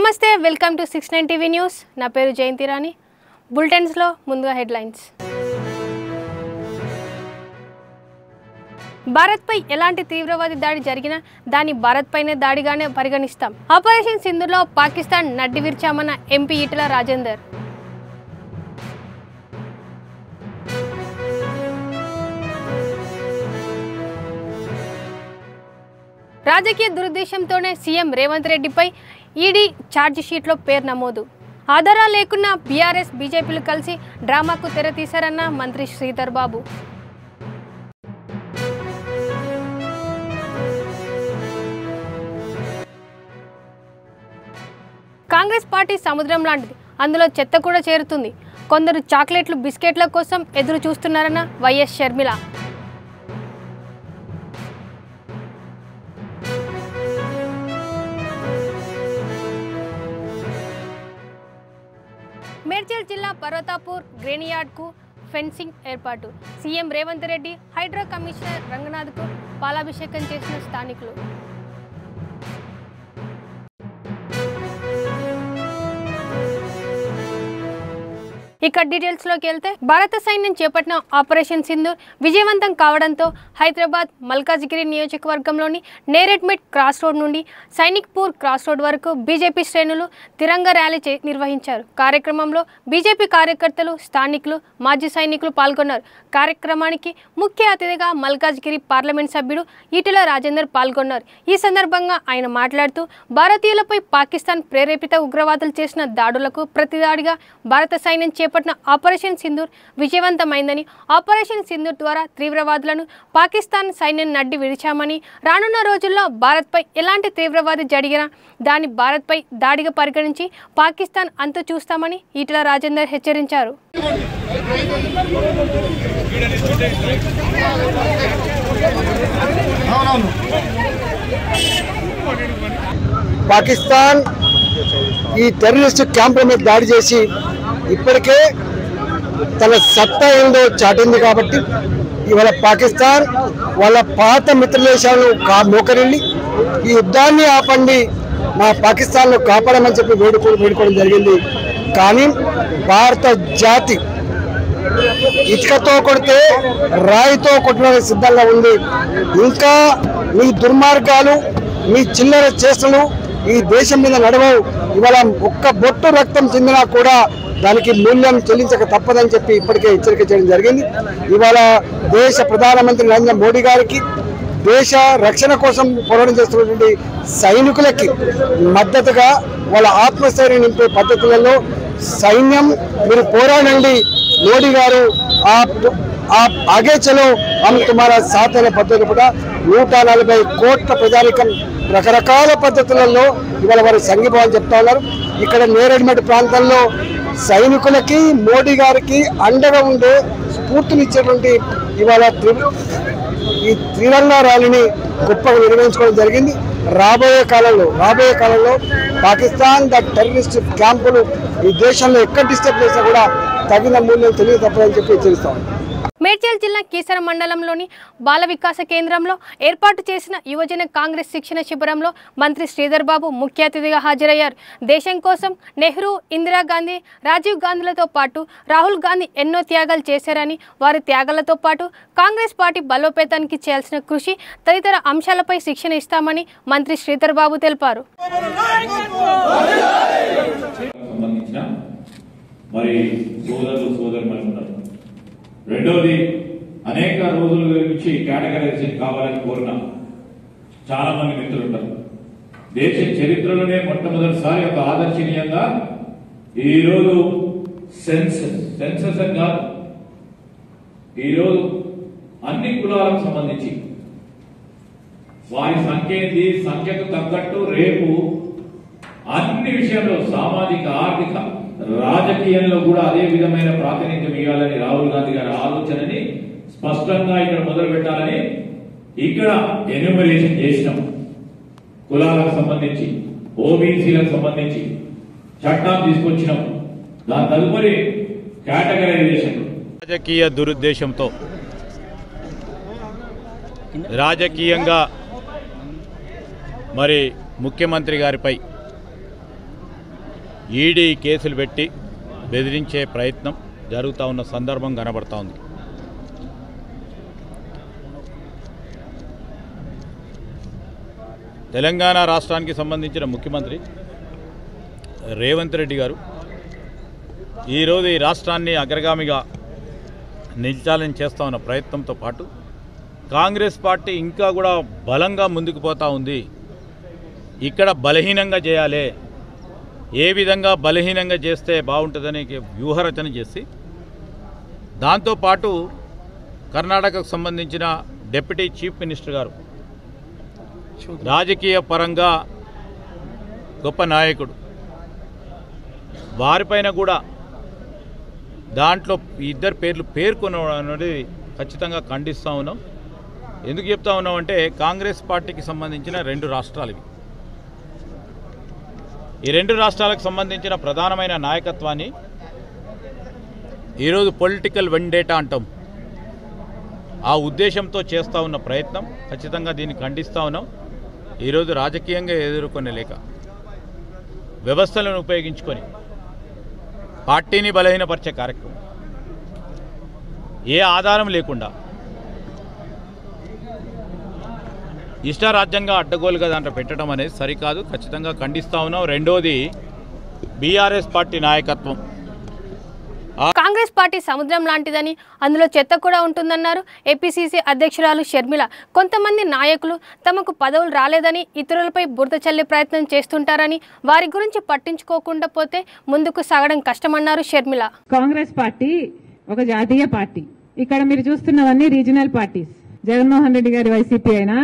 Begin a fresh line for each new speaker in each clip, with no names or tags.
నమస్తే welcome to 69 TV news నా పేరు జయంతి రాణి బులెటిన్స్ లో ముందుగా హెడ్లైన్స్ భారత్ పై ఎలాంటి తీవ్రవాది దాడి జరిగినా దాని భారత్ పైనే దాడిగానే పరిగణిస్తాం ఆపరేషన్ సింధూర్లో పాకిస్తాన్ నడ్డి విర్చామన్న ఎంపీ ఈటెల రాజేందర్ రాజకీయ దురుద్దేశంతోనే సీఎం రేవంత్ రెడ్డిపై ఈడీ ఛార్జ్ షీట్లో పేరు నమోదు ఆధారాలు లేకున్నా బీఆర్ఎస్ బీజేపీలు కలిసి డ్రామాకు తెర తీశారన్న మంత్రి శ్రీధర్ బాబు కాంగ్రెస్ పార్టీ సముద్రం లాంటిది అందులో చెత్త కూడా చేరుతుంది కొందరు చాక్లెట్లు బిస్కెట్ల కోసం ఎదురు చూస్తున్నారన్న వైఎస్ షర్మిల మేడ్చల్ జిల్లా పర్వతాపూర్ గ్రేనియార్డ్కు ఫెన్సింగ్ ఏర్పాటు సీఎం రేవంత్ రెడ్డి హైడ్రా కమిషనర్ రంగనాథ్కు పాలాభిషేకం చేసిన స్థానికులు ఇక డీటెయిల్స్లోకి వెళ్తే భారత సైన్యం చేపట్టిన ఆపరేషన్ సింధూర్ విజయవంతం కావడంతో హైదరాబాద్ మల్కాజ్గిరి నియోజకవర్గంలోని నేరెడ్మెట్ క్రాస్ రోడ్ నుండి సైనిక్పూర్ క్రాస్ రోడ్ వరకు బీజేపీ శ్రేణులు తిరంగా ర్యాలీ నిర్వహించారు కార్యక్రమంలో బీజేపీ కార్యకర్తలు స్థానికులు మాజీ సైనికులు పాల్గొన్నారు కార్యక్రమానికి ముఖ్య అతిథిగా మల్కాజ్గిరి పార్లమెంట్ సభ్యుడు ఈటెల రాజేందర్ పాల్గొన్నారు ఈ సందర్భంగా ఆయన మాట్లాడుతూ భారతీయులపై పాకిస్తాన్ ప్రేరేపిత ఉగ్రవాదులు చేసిన దాడులకు ప్రతిదాడిగా భారత సైన్యం చేపట్టిన ఆపరేషన్ సింధూర్ విజయవంతమైందని ఆపరేషన్ సింధూర్ ద్వారా తీవ్రవాదులను పాకిస్తాన్ సైన్యం నడ్డి విడిచామని రానున్న రోజుల్లో భారత్పై ఎలాంటి తీవ్రవాది జరిగినా దాని భారత్పై దాడిగా పరిగణించి పాకిస్తాన్ అంతు చూస్తామని ఈటెల రాజేందర్ హెచ్చరించారు
పాకిస్తాన్ ఈ టెర్రరిస్ట్ క్యాంపుల మీద దాడి చేసి ఇప్పటికే తన సత్తా ఏందో చాటింది కాబట్టి ఇవాళ పాకిస్తాన్ వాళ్ళ పాత మిత్రదేశాలను మోకరిల్లి ఈ యుద్ధాన్ని ఆపండి మా పాకిస్తాన్ను కాపాడమని చెప్పి వేడుకోవడం జరిగింది కానీ భారత జాతి ఇటుకతో కొడితే రాయితో కొట్టడానికి సిద్ధంగా ఉంది ఇంకా మీ దుర్మార్గాలు మీ చిల్లర చేష్టలు ఈ దేశం మీద నడవవు ఇవాళ ఒక్క బొట్టు రక్తం చెందినా కూడా దానికి మూల్యం చెల్లించక తప్పదని చెప్పి ఇప్పటికే హెచ్చరిక చేయడం జరిగింది ఇవాళ దేశ ప్రధానమంత్రి నరేంద్ర మోడీ గారికి దేశ రక్షణ కోసం పోరాటం చేస్తున్నటువంటి సైనికులకి మద్దతుగా వాళ్ళ ఆత్మస్థైర్యం నింపే పద్ధతులలో సైన్యం మీరు పోరాడండి మోడీ గారు ఆగే చలో హమ్ తుమారా సాత్ అనే పద్ధతి కూడా 140 కోట్ల ప్రజానికం రకరకాల పద్ధతులలో ఇవాళ వారు సంఘీభావం చెప్తా ఉన్నారు ఇక్కడ నేరెడ్మెట్ ప్రాంతంలో సైనికులకి మోడీ గారికి అండగా ఉండే స్ఫూర్తినిచ్చేటువంటి ఇవాళ ఈ త్రిరంగా ర్యాలీని గొప్పగా నిర్వహించుకోవడం జరిగింది రాబోయే కాలంలో పాకిస్తాన్ టెర్రరిస్ట్ క్యాంపులు ఈ దేశంలో ఎక్కడ డిస్టర్బ్ చేసినా కూడా తగిన మూల్యం తెలియ తప్పదని చెప్పి హెచ్చరిస్తాం
మేడ్చల్ జిల్లా కీసర మండలంలోని బాల వికాస కేంద్రంలో ఏర్పాటు చేసిన యువజన కాంగ్రెస్ శిక్షణ శిబిరంలో మంత్రి శ్రీధర్ బాబు ముఖ్య అతిథిగా హాజరయ్యారు దేశం కోసం నెహ్రూ ఇందిరాగాంధీ రాజీవ్ గాంధీలతో పాటు రాహుల్ గాంధీ ఎన్నో త్యాగాలు చేశారని వారి త్యాగాలతో పాటు కాంగ్రెస్ పార్టీ బలోపేతానికి చేయాల్సిన కృషి తదితర అంశాలపై శిక్షణ ఇస్తామని మంత్రి శ్రీధర్ బాబు తెలిపారు
రెండోది అనేక రోజుల నుంచి కేటగరైజేషన్ కావాలని కోరిన చాలా మంది మిత్రులు ఉంటారు దేశ చరిత్రలోనే మొట్టమొదటిసారి ఒక ఆదర్శనీయంగా ఈరోజు సెన్సస్ కాదు ఈరోజు అన్ని కులాలకు సంబంధించి వారి సంఖ్య ఏంది సంఖ్యకు తగ్గట్టు రేపు అన్ని విషయంలో సామాజిక ఆర్థిక రాజకీయంలో కూడా అదే విధమైన ప్రాతినిధ్యం ఇవ్వాలని రాహుల్ గాంధీ గారి ఆలోచనని స్పష్టంగా ఇక్కడ మొదలు పెట్టాలని ఇక్కడ ఎన్యూమరేషన్ చేసినాం కులాలకు సంబంధించి ఓబీసీలకు సంబంధించి చట్టం తీసుకొచ్చినాం దాని తదుపరి కేటగరైజేషన్
రాజకీయ దురుద్దేశంతో రాజకీయంగా మరి ముఖ్యమంత్రి గారిపై ఈడీ కేసులు పెట్టి బెదిరించే ప్రయత్నం జరుగుతూ ఉన్న సందర్భం కనబడతా ఉంది. తెలంగాణ రాష్ట్రానికి సంబంధించిన ముఖ్యమంత్రి రేవంత్ రెడ్డి గారు ఈరోజు ఈ రాష్ట్రాన్ని అగ్రగామిగా నిలిచాలని చేస్తూ ఉన్న ప్రయత్నంతో పాటు కాంగ్రెస్ పార్టీ ఇంకా కూడా బలంగా ముందుకు పోతూ ఉంది. ఇక్కడ బలహీనంగా చేయాలి, ఏ విధంగా బలహీనంగా చేస్తే బాగుంటుందని వ్యూహరచన చేసి దాంతోపాటు కర్ణాటకకు సంబంధించిన డిప్యూటీ చీఫ్ మినిస్టర్ గారు రాజకీయ పరంగా గొప్ప నాయకుడు, వారిపైన కూడా దాంట్లో ఇద్దరు పేర్లు పేర్కొనడం అనేది ఖచ్చితంగా ఖండిస్తూ ఉన్నాం. ఎందుకు చెప్తా ఉన్నామంటే కాంగ్రెస్ పార్టీకి సంబంధించిన 2 రాష్ట్రాలు ఇవి. ఈ 2 రాష్ట్రాలకు సంబంధించిన ప్రధానమైన నాయకత్వాన్ని ఈరోజు పొలిటికల్ వెండేటా అంటాం. ఆ ఉద్దేశంతో చేస్తూ ఉన్న ప్రయత్నం ఖచ్చితంగా దీన్ని ఖండిస్తూ ఉన్నాం. ఈరోజు రాజకీయంగా ఎదుర్కొనే లేక వ్యవస్థలను ఉపయోగించుకొని పార్టీని బలహీనపరిచే కార్యక్రమం, ఏ ఆధారం లేకుండా ఇష్టారాజ్యంగా అడ్డగోలుగా దాంట్లో పెట్టడం అనేది సరికాదు, ఖచ్చితంగా ఖండిస్తూ ఉన్నాం. రెండోది బీఆర్ఎస్ పార్టీ నాయకత్వం.
కాంగ్రెస్ పార్టీ సముద్రం లాంటిదని అందులో చెత్త కూడా ఉంటుందన్నారు ఏపీసీసీ అధ్యక్షురాలు షర్మిల. కొంతమంది నాయకులు తమకు పదవులు రాలేదని ఇతరులపై బురద చల్లే ప్రయత్నం చేస్తుంటారని, వారి గురించి పట్టించుకోకుండా పోతే ముందుకు సాగడం కష్టమన్నారు షర్మిల.
కాంగ్రెస్ పార్టీ ఒక జాతీయ పార్టీ. ఇక్కడ మీరు చూస్తున్నవన్నీ రీజనల్ పార్టీస్. జగన్మోహన్ రెడ్డి గారి వైసీపీ అయినా,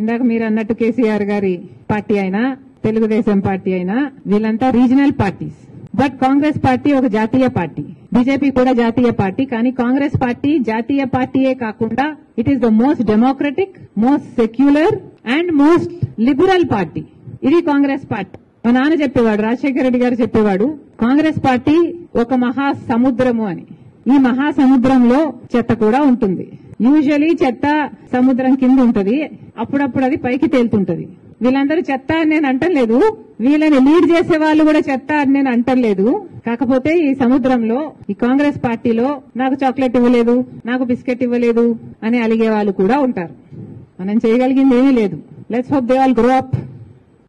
ఇందాక మీరు అన్నట్టు కేసీఆర్ గారి పార్టీ అయినా, తెలుగుదేశం పార్టీ అయినా, వీళ్ళంతా regional parties. But Congress party ఒక జాతీయ పార్టీ. బీజేపీ కూడా జాతీయ పార్టీ. కానీ కాంగ్రెస్ పార్టీ జాతీయ పార్టీయే కాకుండా it is the most democratic, most secular and most liberal party. ఇది కాంగ్రెస్ పార్టీ. మా నాన్న చెప్పేవాడు, రాజశేఖర రెడ్డి గారు చెప్పేవాడు, కాంగ్రెస్ పార్టీ ఒక మహాసముద్రము అని. ఈ మహాసముద్రంలో చెత్త కూడా ఉంటుంది. యూజువలీ చెత్త సముద్రం కింద ఉంటది, అప్పుడప్పుడు అది పైకి తేలుతుంటది. వీళ్ళందరూ చెత్త అని నేను అంటలేదు, వీళ్ళని లీడ్ చేసే వాళ్ళు కూడా చెత్త అని నేను అంటలేదు. కాకపోతే ఈ సముద్రంలో, ఈ కాంగ్రెస్ పార్టీలో నాకు చాక్లెట్ ఇవ్వలేదు, నాకు బిస్కెట్ ఇవ్వలేదు అని అలిగే వాళ్ళు కూడా ఉంటారు. మనం చేయగలిగింది ఏమీ లేదు. Let's hope they all grow up.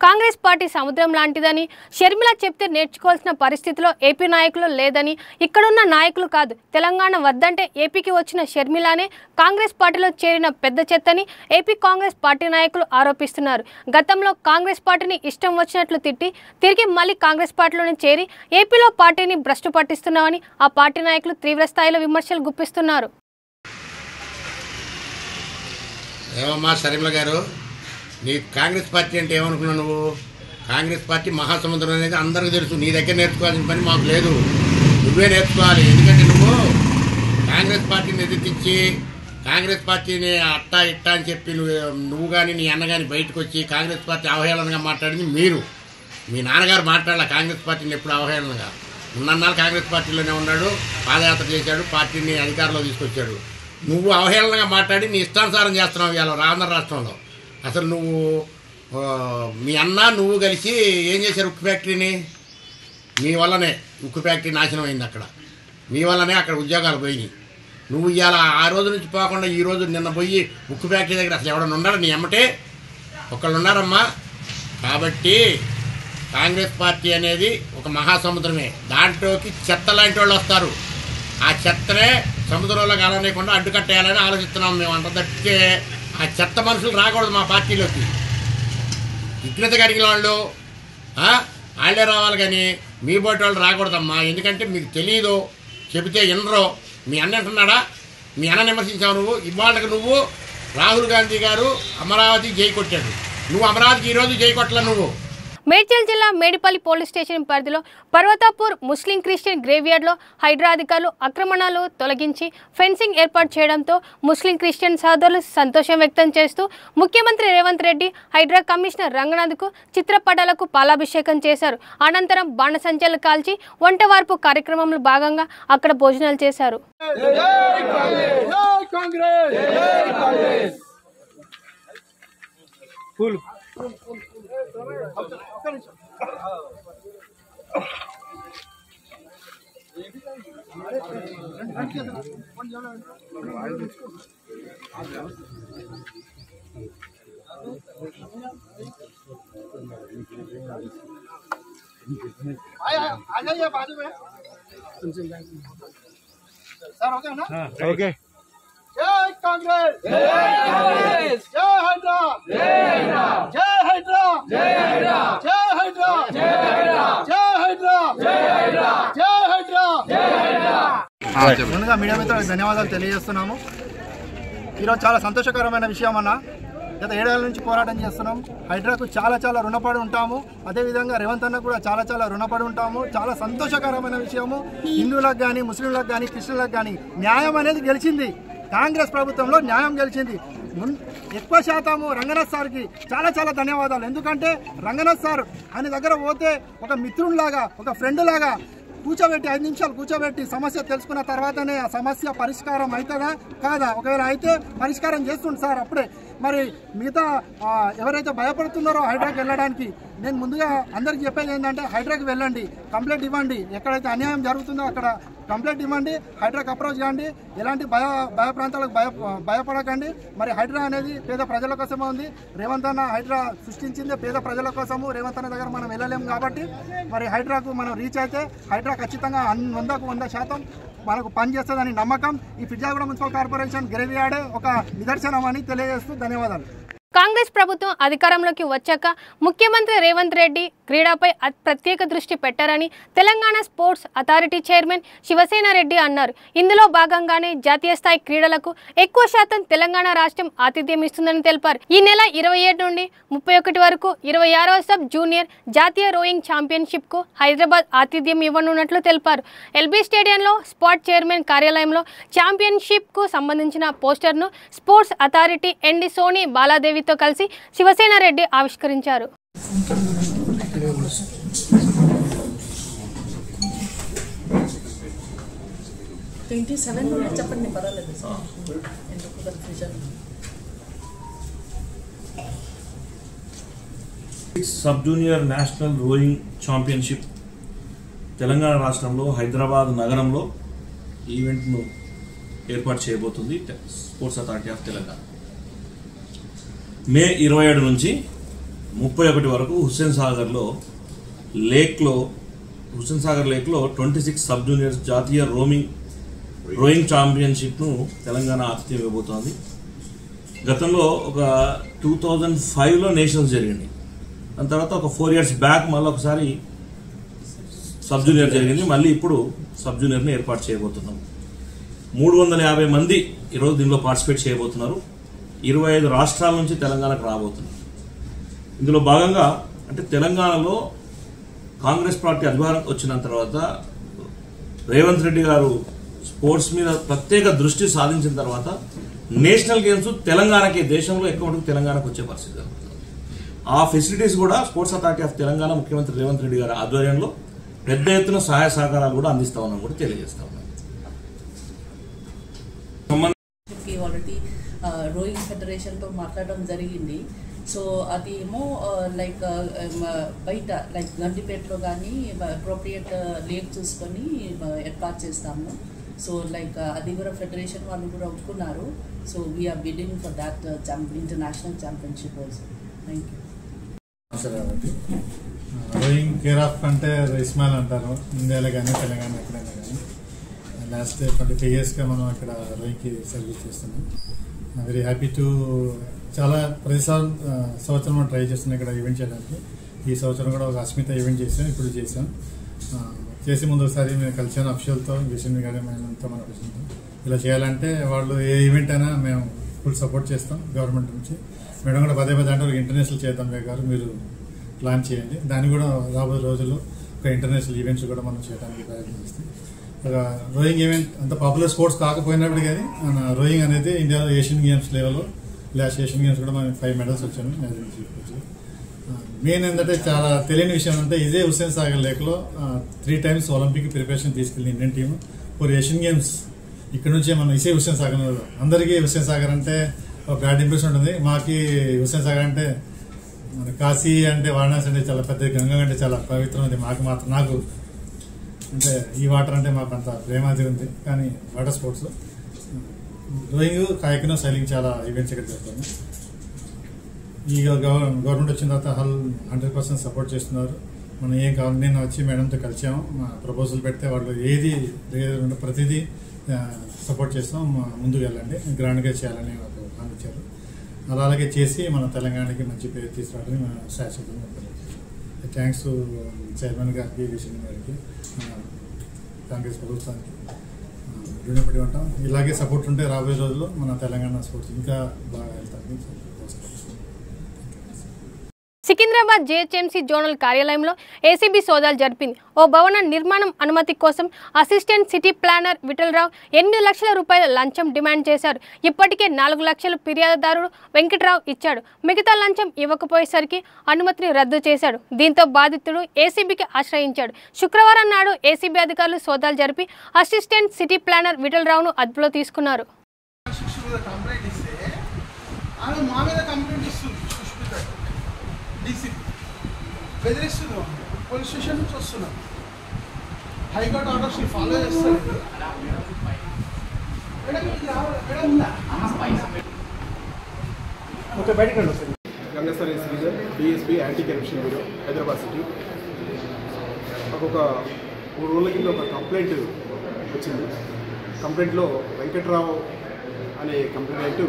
Congress party సముద్రం లాంటిదని షర్మిల చెప్తే నేర్చుకోవాల్సిన పరిస్థితిలో ఏపీ నాయకులు లేదని, ఇక్కడున్న నాయకులు కాదు, తెలంగాణ వద్దంటే ఏపీకి వచ్చిన షర్మిలానే కాంగ్రెస్ పార్టీలో చేరిన పెద్ద చెత్తని ఏపీ కాంగ్రెస్ పార్టీ నాయకులు ఆరోపిస్తున్నారు. గతంలో కాంగ్రెస్ పార్టీని ఇష్టం వచ్చినట్లు తిట్టి తిరిగి మళ్ళీ కాంగ్రెస్ పార్టీలోనే చేరి ఏపీలో పార్టీని భ్రష్టు పట్టిస్తున్నామని ఆ పార్టీ నాయకులు తీవ్ర స్థాయిలో విమర్శలు గుప్పిస్తున్నారు.
నీ కాంగ్రెస్ పార్టీ అంటే ఏమనుకున్నావు నువ్వు? కాంగ్రెస్ పార్టీ మహాసముద్రం అనేది అందరికీ తెలుసు. నీ దగ్గర నేర్చుకోవాల్సిన పని మాకు లేదు, నువ్వే నేర్చుకోవాలి. ఎందుకంటే నువ్వు కాంగ్రెస్ పార్టీని ఎదిరించి కాంగ్రెస్ పార్టీని అట్టా ఇట్టా అని చెప్పి నువ్వు కానీ నీ అన్న కానీ బయటకు వచ్చి కాంగ్రెస్ పార్టీ అవహేళనగా మాట్లాడింది మీరు. మీ నాన్నగారు మాట్లాడాల కాంగ్రెస్ పార్టీని ఎప్పుడు అవహేళనగా. ఉన్నన్నాళ్ళు కాంగ్రెస్ పార్టీలోనే ఉన్నాడు, పాదయాత్ర చేశాడు, పార్టీని అధికారంలో తీసుకొచ్చాడు. నువ్వు అవహేళనగా మాట్లాడి నీ ఇష్టానుసారం చేస్తున్నావు ఇవాళ ఆంధ్ర రాష్ట్రంలో. అసలు నువ్వు మీ అన్న నువ్వు కలిసి ఏం చేశారు? ఉక్కు ఫ్యాక్టరీని మీ వల్లనే ఉక్కు ఫ్యాక్టరీ నాశనం అయింది. అక్కడ మీ వల్లనే అక్కడ ఉద్యోగాలు పోయినాయి. నువ్వు ఇవాళ ఆ రోజు నుంచి పోకుండా ఈ రోజు నిన్న పోయి ఉక్కు ఫ్యాక్టరీ దగ్గర అసలు ఎవడన్నా ఉన్నాడు? నీ ఎమ్మటే ఒకళ్ళు ఉన్నారమ్మా. కాబట్టి కాంగ్రెస్ పార్టీ అనేది ఒక మహాసముద్రమే. దాంట్లోకి చెత్త లాంటి వాళ్ళు వస్తారు. ఆ చెత్తనే సముద్రంలో కలవనీయకుండా అడ్డుకట్టేయాలని ఆలోచిస్తున్నాం మేము. అంత తప్పితే ఆ చెత్త మనుషులు రాకూడదు మా పార్టీలోకి. విఘ్నత కలిగిన వాళ్ళు వాళ్ళే రావాలి, కానీ మీ బోటి వాళ్ళు రాకూడదమ్మా. ఎందుకంటే మీకు తెలియదు, చెబితే వినరో. మీ అన్న అంటున్నాడా? మీ అన్న విమర్శించావు నువ్వు. ఇవాళకి నువ్వు రాహుల్ గాంధీ గారు అమరావతి జై కొట్టాడు, నువ్వు అమరావతికి ఈరోజు జై కొట్టలే నువ్వు.
మేడ్చల్ జిల్లా మేడిపల్లి పోలీస్ స్టేషన్ పరిధిలో పర్వతాపూర్ ముస్లిం క్రిస్టియన్ గ్రేవ్యార్డ్లో హైడ్రా అధికారులు ఆక్రమణలు తొలగించి ఫెన్సింగ్ ఏర్పాటు చేయడంతో ముస్లిం క్రిస్టియన్ సోదరులు సంతోషం వ్యక్తం చేస్తూ ముఖ్యమంత్రి రేవంత్ రెడ్డి హైడ్రా కమిషనర్ రంగనాథ్కు చిత్రపటాలకు పాలాభిషేకం చేశారు. అనంతరం బాణసంచాలు కాల్చి వంటవార్పు కార్యక్రమంలో భాగంగా అక్కడ భోజనాలు చేశారు.
ఓకే
जय कांग्रेस जय कांग्रेस जय हैदराबाद जय हैदराबाद जय हैदराबाद जय हैदराबाद जय हैदराबाद जय हैदराबाद जय हैदराबाद जय हैदराबाद जय हैदराबाद ముందుగా మీడియా మిత్రులకు ధన్యవాదాలు తెలియజేస్తున్నాము. ఈరోజు చాలా సంతోషకరమైన విషయం అన్న. గత 7 ఏళ్ల నుంచి పోరాటం చేస్తున్నాం. హైడ్రాకు చాలా రుణపడి ఉంటాము. అదేవిధంగా రేవంత్ అన్న కూడా చాలా రుణపడి ఉంటాము. చాలా సంతోషకరమైన విషయము. హిందువులకు కానీ ముస్లింలకు కానీ క్రిస్టియన్లకు కానీ న్యాయం అనేది గెలిచింది. కాంగ్రెస్ ప్రభుత్వంలో న్యాయం గెలిచింది. ఎక్కువ శాతము రంగనాథ్ సార్కి చాలా ధన్యవాదాలు. ఎందుకంటే రంగనాథ్ సార్ ఆయన దగ్గర పోతే ఒక మిత్రుడిలాగా ఒక ఫ్రెండ్ లాగా కూర్చోబెట్టి 5 నిమిషాలు కూర్చోబెట్టి సమస్య తెలుసుకున్న తర్వాతనే ఆ సమస్య పరిష్కారం అవుతుందా కాదా, ఒకవేళ అయితే పరిష్కారం చేస్తుంది సార్. అప్పుడే మరి మిగతా ఎవరైతే భయపడుతున్నారో హైడ్రాకి వెళ్ళడానికి నేను ముందుగా అందరికీ చెప్పేది ఏంటంటే హైడ్రాకి వెళ్ళండి, కంప్లైంట్ ఇవ్వండి. ఎక్కడైతే అన్యాయం జరుగుతుందో అక్కడ కంప్లైంట్ ఇవ్వండి, హైడ్రాకి అప్రోచ్ కాండి. ఎలాంటి భయ ప్రాంతాలకు భయపడకండి. మరి హైడ్రా అనేది పేద ప్రజల కోసమే ఉంది. రేవంత్ అన్న హైడ్రా సృష్టించిందే పేద ప్రజల కోసము. రేవంత్ అన్న దగ్గర మనం వెళ్ళలేము కాబట్టి మరి హైడ్రాకు మనం రీచ్ అయితే హైడ్రా ఖచ్చితంగా 100కు 100% మనకు పనిచేస్తుందని నమ్మకం. ఈ ఫిర్జాగూడ మున్సిపల్ కార్పొరేషన్ గ్రేవియార్డే ఒక నిదర్శనం అని తెలియజేస్తూ ధన్యవాదాలు.
కాంగ్రెస్ ప్రభుత్వం అధికారంలోకి వచ్చాక ముఖ్యమంత్రి రేవంత్ రెడ్డి క్రీడపై ప్రత్యేక దృష్టి పెట్టారని Telangana sports authority chairman Sivasena Reddy అన్నారు. ఇందులో భాగంగానే జాతీయ స్థాయి క్రీడలకు ఎక్కువ శాతం తెలంగాణ రాష్ట్రం ఆతిథ్యం ఇస్తుందని తెలిపారు. ఈ నెల 27 నుండి 31 వరకు 26వ సబ్ జూనియర్ జాతీయ రోయింగ్ ఛాంపియన్షిప్ కు హైదరాబాద్ ఆతిథ్యం ఇవ్వనున్నట్లు తెలిపారు. ఎల్బీ స్టేడియంలో స్పాట్ చైర్మన్ కార్యాలయంలో ఛాంపియన్షిప్ కు సంబంధించిన పోస్టర్ను స్పోర్ట్స్ అథారిటీ ఎండి సోని బాలాదేవి తో కలిసి శివసేన రెడ్డి ఆవిష్కరించారు.
Sub junior national rowing championship Telangana రాష్ట్రంలో హైదరాబాద్ నగరంలో ఈవెంట్ను ఏర్పాటు చేయబోతుంది స్పోర్ట్స్ అథారిటీ ఆఫ్ తెలంగాణ. మే 27 నుంచి 31 వరకు హుస్సేన్ సాగర్ లేక్లో 26 సబ్ జూనియర్స్ జాతీయ రోయింగ్ ఛాంపియన్షిప్ను తెలంగాణ ఆతిథ్యం ఇవ్వబోతోంది. గతంలో ఒక 2005లో నేషనల్స్ జరిగింది. దాని తర్వాత ఒక 4 years బ్యాక్ మళ్ళీ ఒకసారి సబ్ జూనియర్ జరిగింది. మళ్ళీ ఇప్పుడు సబ్ జూనియర్ని ఏర్పాటు చేయబోతున్నాం. 350 మంది ఈరోజు దీనిలో పార్టిసిపేట్ చేయబోతున్నారు. 25 రాష్ట్రాల నుంచి తెలంగాణకు రాబోతున్నారు. ఇందులో భాగంగా అంటే తెలంగాణలో కాంగ్రెస్ పార్టీ అధికారం వచ్చిన తర్వాత రేవంత్ రెడ్డి గారు స్పోర్ట్స్ మీద ప్రత్యేక దృష్టి సాధించిన తర్వాత నేషనల్ గేమ్స్ తెలంగాణకి దేశంలో ఎక్కువ మటుకు తెలంగాణకు వచ్చే పరిస్థితి జరుగుతుంది. ఆ ఫెసిలిటీస్ కూడా స్పోర్ట్స్ అథారిటీ ఆఫ్ తెలంగాణ ముఖ్యమంత్రి రేవంత్ రెడ్డి గారి ఆధ్వర్యంలో పెద్ద ఎత్తున సహాయ సహకారాలు కూడా అందిస్తా ఉన్నాం కూడా తెలియజేస్తా ఉన్నాం.
రోయింగ్ ఫెడరేషన్తో మాట్లాడడం జరిగింది. సో అది ఏమో లైక్ బయట లైక్ గండిపేటలో కానీ అప్రోప్రియేట్ లేక్ చూసుకొని ఏర్పాటు చేస్తాము. సో లైక్ అది కూడా ఫెడరేషన్ వాళ్ళు కూడా ఒప్పుకున్నారు. So we are bidding for that international championship also. Thank you.
Rowing care of అంటే ఇస్మాయిల్ అంటారు ఇండియాలో కానీ తెలంగాణ ఎక్కడైనా కానీ. లాస్ట్ 23 yearsగా మనం ఇక్కడ రోయింగ్కి సర్వీస్ చేస్తున్నాం. వెరీ హ్యాపీ టు చాలా ప్రతి సంవత్సరం మనం ట్రై చేస్తున్నాం ఇక్కడ ఈవెంట్ చేయడానికి. ఈ సంవత్సరం కూడా ఒక అస్మిత ఈవెంట్ చేసాం, ఇప్పుడు చేసాం. చేసి ముందు ఒకసారి మేము కలిసాను అఫీషియల్తో విషయం కానీ మేమంతా మన విషయంతో ఇలా చేయాలంటే వాళ్ళు ఏ ఈవెంట్ అయినా మేము ఫుల్ సపోర్ట్ చేస్తాం గవర్నమెంట్ నుంచి. మేడం కూడా పదే అంటే ఒక ఇంటర్నేషనల్ చేద్దాం గారు మీరు ప్లాన్ చేయండి. దాన్ని కూడా రాబోయే రోజుల్లో ఒక ఇంటర్నేషనల్ ఈవెంట్స్ కూడా మనం చేయడానికి ప్రయత్నం చేస్తాం. ఒక రోయింగ్ ఈవెంట్ అంత పాపులర్ స్పోర్ట్స్ కాకపోయినప్పుడు కానీ మన రోయింగ్ అనేది ఇండియాలో ఏషియన్ గేమ్స్ లెవెల్లో లాస్ట్ ఏషియన్ గేమ్స్ కూడా మనకి 5 medals వచ్చాను. మెయిన్ ఏంటంటే చాలా తెలియని విషయం అంటే ఇదే హుస్సేన్ సాగర్ లేక్లో 3 times ఒలింపిక్ ప్రిపరేషన్ తీసుకెళ్ళింది Indian team for Asian games. ఇక్కడ నుంచే మనం ఇసే హుస్సేన్ సాగర్ అందరికీ హుస్సేన్ సాగర్ అంటే ఒక బ్యాడ్ ఇంప్రెషన్ ఉంటుంది. మాకి హుస్సేన్ సాగర్ అంటే మన కాశీ అంటే వారణాసి అంటే చాలా పెద్ద, గంగా అంటే చాలా పవిత్రమైనది. మాకు మాత్రం నాకు అంటే ఈ వాటర్ అంటే మాకు అంత ప్రేమాది ఉంది, కానీ వాటర్ స్పోర్ట్స్ రోయింగ్, కాయకను, సైలింగ్ చాలా ఈవెంట్స్ ఇక్కడ జరుగుతుంది. ఈ గవర్నమెంట్ వచ్చిన తర్వాత 100% సపోర్ట్ చేస్తున్నారు. మనం ఏం కావాలి, నేను వచ్చి మేడంతో కలిసాము, మా ప్రపోజల్ పెడితే వాళ్ళు ఏది ప్రతిదీ సపోర్ట్ చేస్తాం, ముందుకు వెళ్ళండి, గ్రాండ్గా చేయాలని నాకు హామీచ్చారు. అలాగే చేసి మన తెలంగాణకి మంచి పేరు తీసుకురావడానికి శాశ్వతంగా థ్యాంక్స్ చైర్మన్ గారికి, విషయం గారికి, కాంగ్రెస్ ప్రభుత్వానికి రుణపడి ఉంటాం. ఇలాగే సపోర్ట్ ఉంటే రాబోయే రోజుల్లో మన తెలంగాణ స్పోర్ట్స్ ఇంకా బాగా వెళ్తామని.
సికింద్రాబాద్ జేహెచ్ఎంసీ జోనల్ కార్యాలయంలో ఏసీబీ సోదాలు జరిపింది. ఓ భవన నిర్మాణం అనుమతి కోసం అసిస్టెంట్ సిటీ ప్లానర్ విఠలరావు 8 లక్షల రూపాయల లంచం డిమాండ్ చేశారు. ఇప్పటికే 4 లక్షలు ఫిర్యాదుదారుడు వెంకట్రావు ఇచ్చాడు. మిగతా లంచం ఇవ్వకపోయేసరికి అనుమతిని రద్దు చేశాడు. దీంతో బాధితుడు ఏసీబీకి ఆశ్రయించాడు. శుక్రవారం నాడు ఏసీబీ అధికారులు సోదాలు జరిపి అసిస్టెంట్ సిటీ ప్లానర్ విఠలరావును అదుపులో తీసుకున్నారు.
బెదిరిస్తున్నాం, పోలీస్ స్టేషన్ నుంచి వస్తున్నాం, హైకోర్టు ఆర్డర్స్ ఫాలో చేస్తారు.
Gangasthali Sridhar, DSP anti corruption bureau, Hyderabad city. మాకు ఒక 3 రోజుల కింద ఒక కంప్లైంట్ వచ్చింది. కంప్లైంట్లో వెంకట్రావు అనే కంప్లైంట్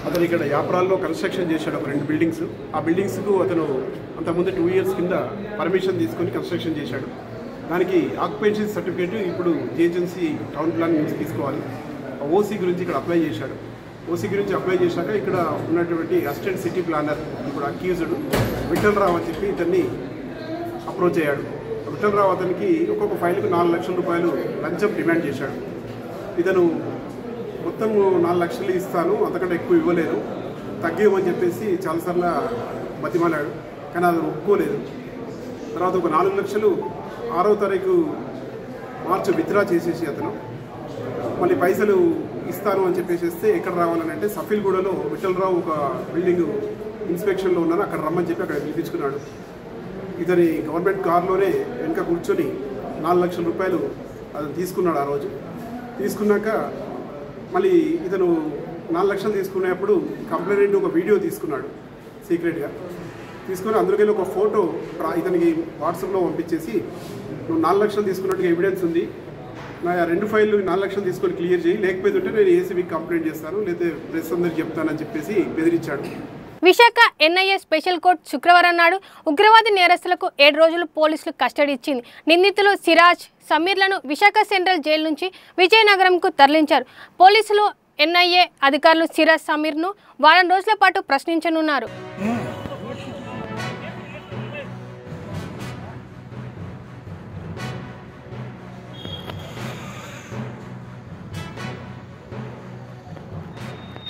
అతను ఇక్కడ యాప్రాల్లో కన్స్ట్రక్షన్ చేశాడు ఒక 2 బిల్డింగ్స్. ఆ బిల్డింగ్స్కు అతను అంతకుముందు 2 ఇయర్స్ కింద పర్మిషన్ తీసుకొని కన్స్ట్రక్షన్ చేశాడు. దానికి ఆక్యుపెన్సీ సర్టిఫికేట్ ఇప్పుడు ఏజెన్సీ టౌన్ ప్లాన్ నుంచి తీసుకోవాలి. ఓసీ గురించి ఇక్కడ అప్లై చేశాడు. ఓసీ గురించి అప్లై చేశాక ఇక్కడ ఉన్నటువంటి అసిస్టెంట్ సిటీ ప్లానర్ ఇప్పుడు అక్యూజ్డ్ విఠలరావు అని చెప్పి ఇతన్ని అప్రోచ్ అయ్యాడు. విఠలరావు అతనికి ఒక్కొక్క ఫైల్కు 4 లక్షల రూపాయలు లంచం డిమాండ్ చేశాడు. ఇతను మొత్తం 4 లక్షలు ఇస్తాను, అంతకంటే ఎక్కువ ఇవ్వలేదు, తగ్గివ్వమని చెప్పేసి చాలాసార్లు బతిమాలాడు, కానీ అది ఒప్పుకోలేదు. తర్వాత ఒక 4 లక్షలు 6వ తారీఖు మార్చి విత్డ్రా చేసేసి అతను మళ్ళీ పైసలు ఇస్తాను అని చెప్పేసేస్తే ఎక్కడ రావాలని అంటే సఫీల్గూడలో విఠలరావు ఒక బిల్డింగ్ ఇన్స్పెక్షన్లో ఉన్నారు, అక్కడ రమ్మని చెప్పి అక్కడ పిలిపించుకున్నాడు. ఇతని గవర్నమెంట్ కార్లోనే వెనుక కూర్చొని 4 లక్షల రూపాయలు అతను తీసుకున్నాడు. ఆ రోజు తీసుకున్నాక మళ్ళీ ఇతను 4 లక్షలు తీసుకునేప్పుడు కంప్లైంట్ ఒక వీడియో తీసుకున్నాడు సీక్రెట్గా. తీసుకొని అందులోకి ఒక ఫోటో ఇతనికి వాట్సాప్లో పంపించేసి, నువ్వు 4 లక్షలు తీసుకున్నట్టుగా ఎవిడెన్స్ ఉంది, నా 2 ఫైళ్ళు 4 లక్షలు తీసుకొని క్లియర్ చేయి, లేకపోతే నేను ఏసీబీకి కంప్లైంట్ చేస్తాను, లేకపోతే ప్రెస్ అందరికి చెప్తానని చెప్పేసి బెదిరించాడు.
విశాఖ ఎన్ఐఏ స్పెషల్ కోర్టు శుక్రవారం నాడు ఉగ్రవాది నేరస్తులకు 7 రోజులు పోలీసులు కస్టడీ ఇచ్చింది. నిందితులు సిరాజ్, సమీర్లను విశాఖ సెంట్రల్ జైలు నుంచి విజయనగరంకు తరలించారు. పోలీసులు ఎన్ఐఏ అధికారులు సిరాజ్, సమీర్ను వారం రోజుల పాటు ప్రశ్నించనున్నారు.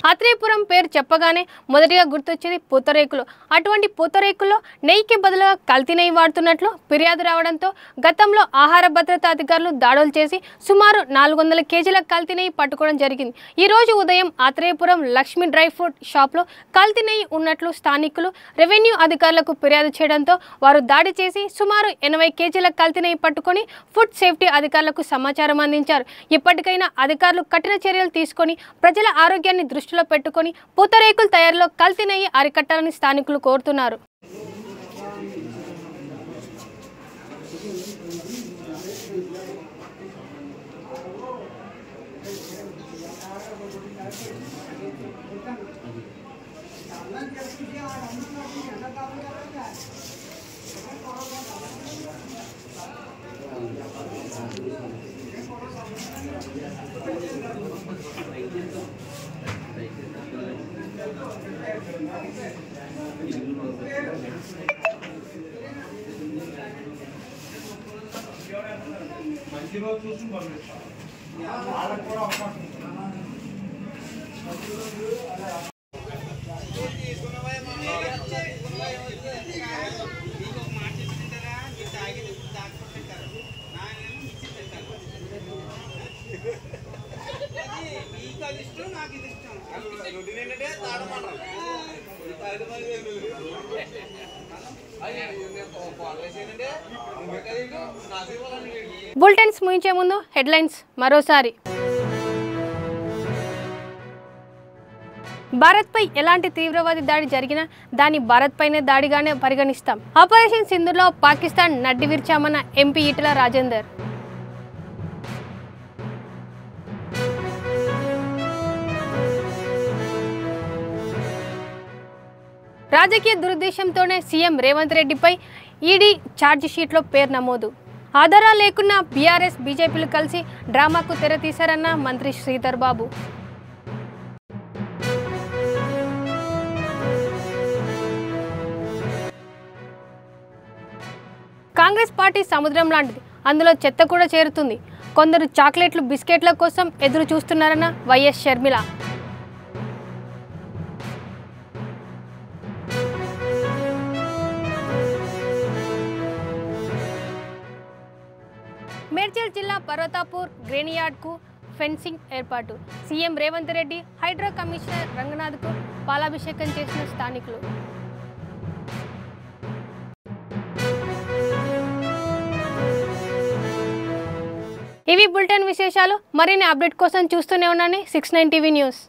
ఆత్రేయపురం పేరు చెప్పగానే మొదటిగా గుర్తొచ్చేది పూతరేకులు. అటువంటి పూతరేకుల్లో నెయ్యికి బదులుగా కల్తీ నెయ్యి వాడుతున్నట్లు ఫిర్యాదు రావడంతో గతంలో ఆహార భద్రతా అధికారులు దాడులు చేసి సుమారు 400 కేజీల కల్తీ నెయ్యి పట్టుకోవడం జరిగింది. ఈ రోజు ఉదయం ఆత్రేయపురం లక్ష్మీ డ్రై ఫ్రూట్ షాప్లో కల్తీ నెయ్యి ఉన్నట్లు స్థానికులు రెవెన్యూ అధికారులకు ఫిర్యాదు చేయడంతో వారు దాడి చేసి సుమారు 80 కేజీల కల్తీ నెయ్యి పట్టుకొని ఫుడ్ సేఫ్టీ అధికారులకు సమాచారం అందించారు. ఇప్పటికైనా అధికారులు కఠిన చర్యలు తీసుకొని ప్రజల ఆరోగ్యాన్ని దృష్టిలో పెట్టుకొని పూతరేకుల తయారీలో కల్తీ నెయ్యి అరికట్టాలని స్థానికులు కోరుతున్నారు.
మంచి రోజు చూసి పంపిస్తాం, వాళ్ళకి కూడా అవకాశం నాకు ఇది ఇష్టం.
బులెటిన్స్ ముగించే ముందు హెడ్లైన్స్ మరోసారి. భారత్పై ఎలాంటి తీవ్రవాది దాడి జరిగినా దాన్ని భారత్పైనే దాడిగానే పరిగణిస్తాం. ఆపరేషన్ సింధూర్లో పాకిస్తాన్ నడ్డి విరిచామన్న ఎంపీ ఈటెల రాజేందర్. రాజకీయ దురుద్దేశంతోనే సీఎం రేవంత్ రెడ్డిపై ఈడీ ఛార్జిషీట్లో పేరు నమోదు. ఆధారాలు లేకున్నా బీఆర్ఎస్ బీజేపీలు కలిసి డ్రామాకు తెరతీశారన్న మంత్రి శ్రీధర్ బాబు. కాంగ్రెస్ పార్టీ సముద్రం లాంటిది, అందులో చెత్త కూడా చేరుతుంది. కొందరు చాక్లెట్లు బిస్కెట్ల కోసం ఎదురు చూస్తున్నారన్న వైఎస్ షర్మిల. మేడ్చల్ జిల్లా పర్వతాపూర్ గ్రేనియార్డ్కు ఫెన్సింగ్ ఏర్పాటు. సీఎం రేవంత్ రెడ్డి, హైడ్రా కమిషనర్ రంగనాథ్కు పాలాభిషేకం చేసిన స్థానికులు. ఇవి బులెటిన్ విశేషాలు. మరిన్ని అప్డేట్ కోసం చూస్తూనే ఉండండి 69 టీవీ న్యూస్.